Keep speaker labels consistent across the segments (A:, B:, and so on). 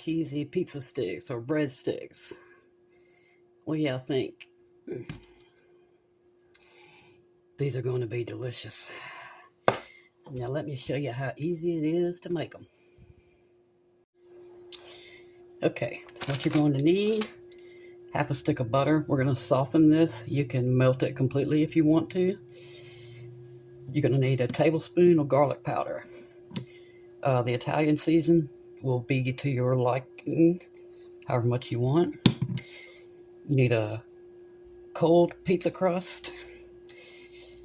A: cheesy pizza sticks or breadsticks. What do y'all think? These are going to be delicious. Now let me show you how easy it is to make them. Okay, what you're going to need, half a stick of butter. We're going to soften this. You can melt it completely if you want to. You're going to need a tablespoon of garlic powder. The Italian season will be to your liking, however much you want. You need a cold pizza crust.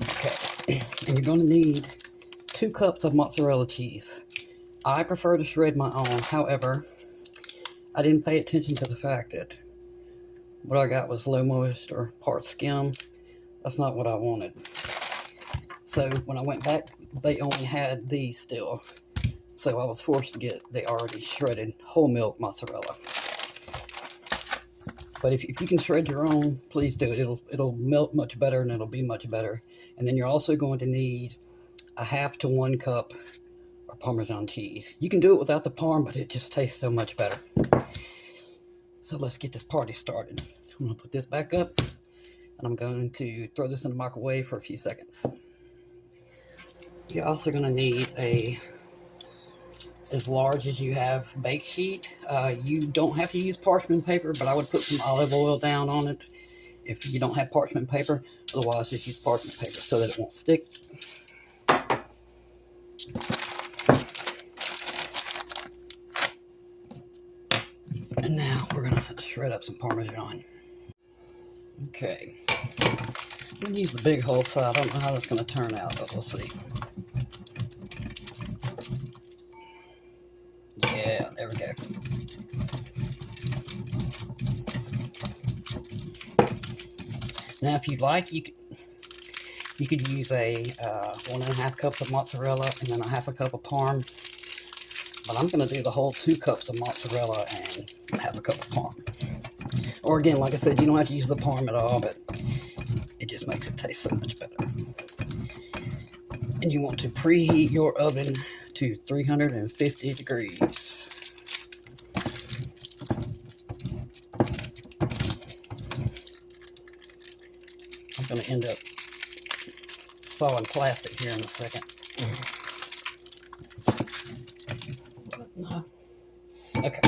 A: Okay, and you're going to need 2 cups of mozzarella cheese. I prefer to shred my own. However, I didn't pay attention to the fact that what I got was low moist or part skim. That's not what I wanted. So when I went back, they only had these still. So I was forced to get the already shredded whole milk mozzarella. But if you can shred your own, please do it. It'll melt much better and it'll be much better. And then you're also going to need a half to 1 cup of Parmesan cheese. You can do it without the parm, but it just tastes so much better. So let's get this party started. I'm going to put this back up, and I'm going to throw this in the microwave for a few seconds. You're also going to need as large as you have bake sheet. You don't have to use parchment paper, but I would put some olive oil down on it if you don't have parchment paper. Otherwise, just use parchment paper so that it won't stick. And now we're going to shred up some Parmesan. Okay. I'm going to use the big hole side. I don't know how that's going to turn out, but we'll see. Yeah, there we go. Now, if you'd like, you could use a 1.5 cups of mozzarella and then a half a cup of parm. But I'm going to do the whole 2 cups of mozzarella and half a cup of parm. Or again, like I said, you don't have to use the parm at all, but it just makes it taste so much better. And you want to preheat your oven to 350 degrees. I'm going to end up sawing plastic here in a second. No. Okay.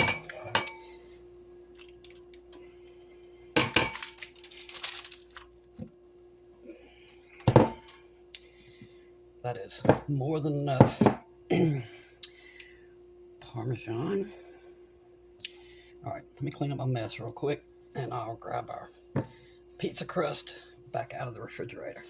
A: That is more than enough Parmesan. All right, let me clean up my mess real quick, and I'll grab our pizza crust back out of the refrigerator.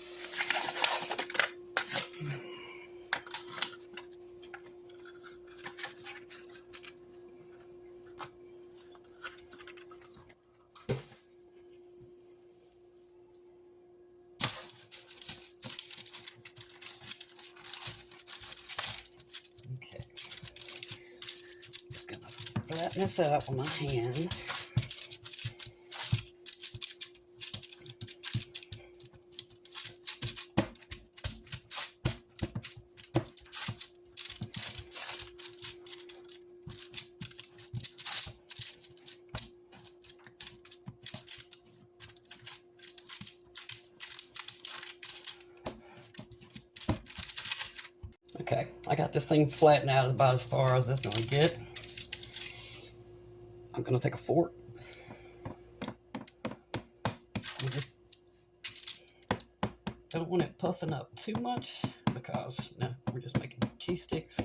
A: Flatten this out with my hand. Okay, I got this thing flattened out about as far as this is going to get. I'm going to take a fork. Don't want it puffing up too much because no, we're just making cheese sticks.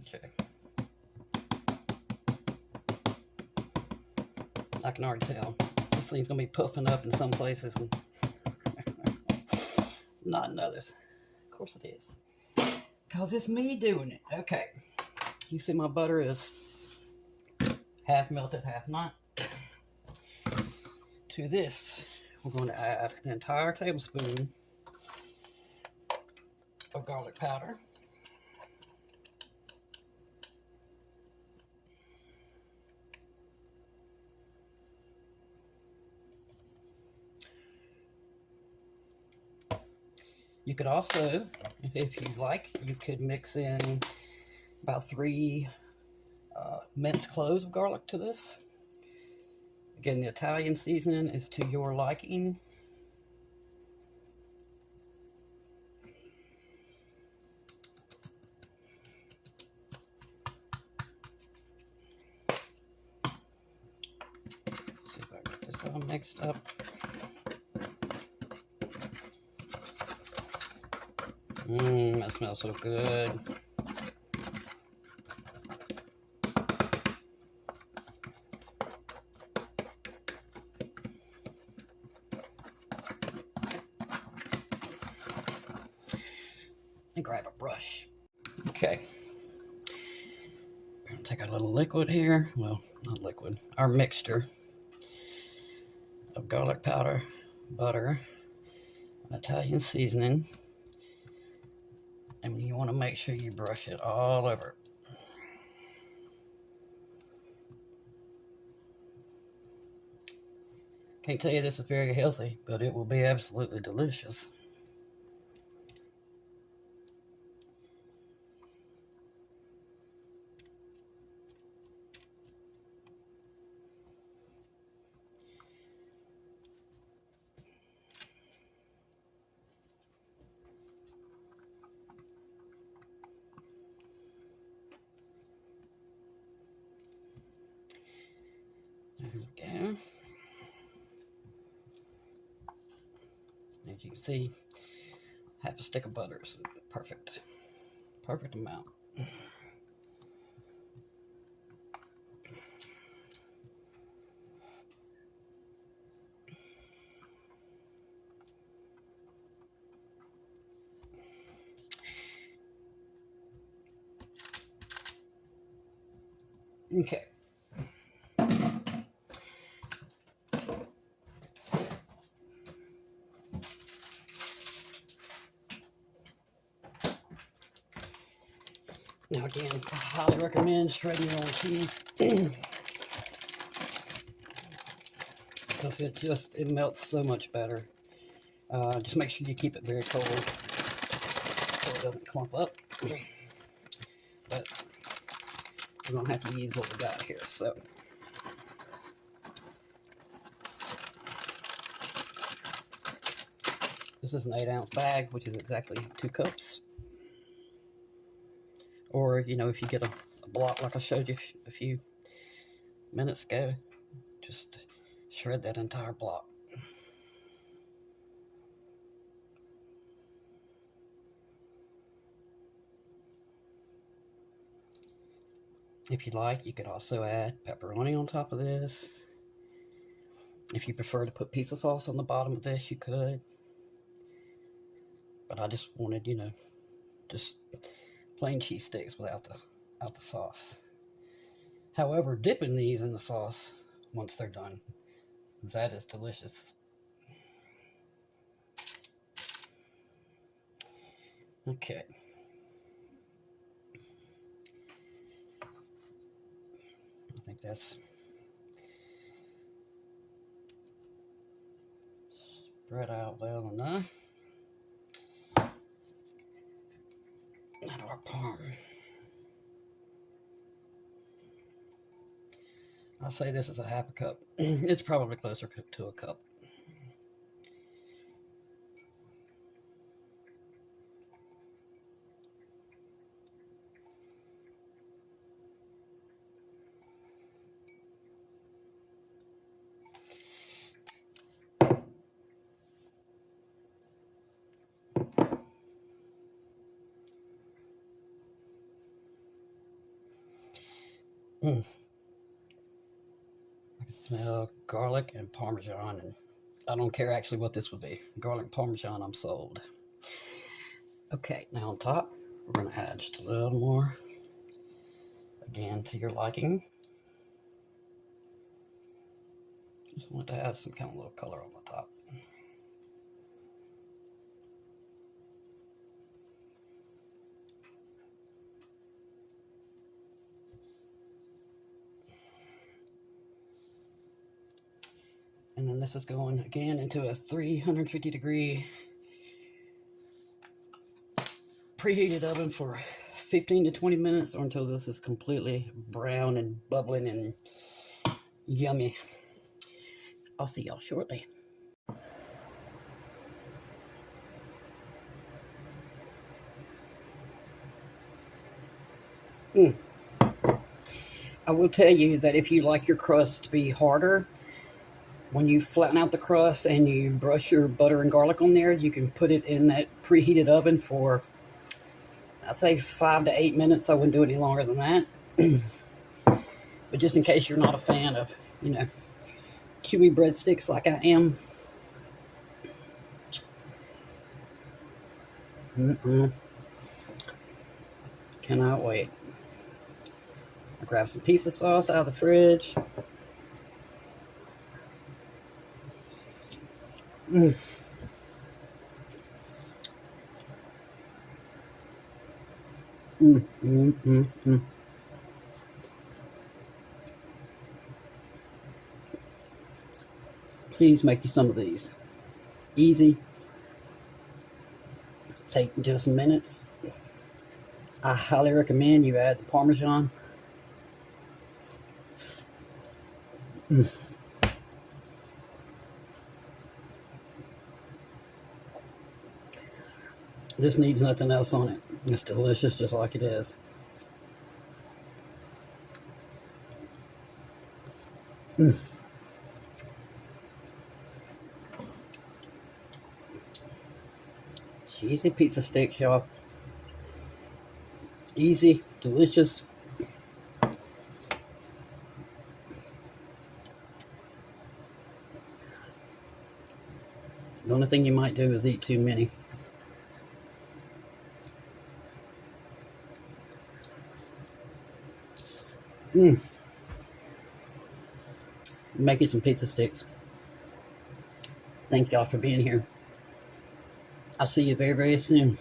A: Okay. I can already tell this thing's gonna be puffing up in some places and not in others. Of course it is, because it's me doing it. Okay, you see my butter is half melted, half not. To this, we're going to add an entire tablespoon of garlic powder. You could also, if you like, you could mix in about 3 minced cloves of garlic to this. Again, the Italian seasoning is to your liking. See if I get this all mixed up. That smells so good. And grab a brush. Okay. We're gonna take our little liquid here. Well, not liquid. Our mixture of garlic powder, butter, and Italian seasoning. And you want to make sure you brush it all over. Can't tell you this is very healthy, but it will be absolutely delicious. There we go. As you can see, half a stick of butter is perfect. Perfect amount. Okay. Now again, I highly recommend shredding your own cheese because it melts so much better. Just make sure you keep it very cold so it doesn't clump up. But we're gonna have to use what we got here. So this is an 8-ounce bag, which is exactly 2 cups. Or, you know, if you get a block like I showed you a few minutes ago, just shred that entire block. If you like, you could also add pepperoni on top of this. If you prefer to put pizza sauce on the bottom of this, you could. But I just wanted, you know, just plain cheese sticks without the sauce. However, dipping these in the sauce once they're done, that is delicious. Okay. I think that's spread out well enough. Now our parm. I'll say this is a half a cup. It's probably closer to a cup. I can smell garlic and Parmesan, and I don't care actually what this would be. Garlic and Parmesan, I'm sold. Okay, now on top, we're going to add just a little more, again, to your liking. Just want to add some kind of little color on the top. And this is going again into a 350 degree preheated oven for 15 to 20 minutes, or until this is completely brown and bubbling and yummy. I'll see y'all shortly. I will tell you that if you like your crust to be harder, when you flatten out the crust and you brush your butter and garlic on there, you can put it in that preheated oven for, I'd say 5 to 8 minutes. I wouldn't do it any longer than that. But just in case you're not a fan of, you know, chewy breadsticks like I am. Cannot wait. I'll grab some pizza sauce out of the fridge. Please make you some of these. Easy. Take just minutes. I highly recommend you add the Parmesan. This needs nothing else on it. It's delicious just like it is. Cheesy pizza sticks, y'all. Easy, delicious. The only thing you might do is eat too many. Making some pizza sticks. Thank y'all for being here. I'll see you very, very soon.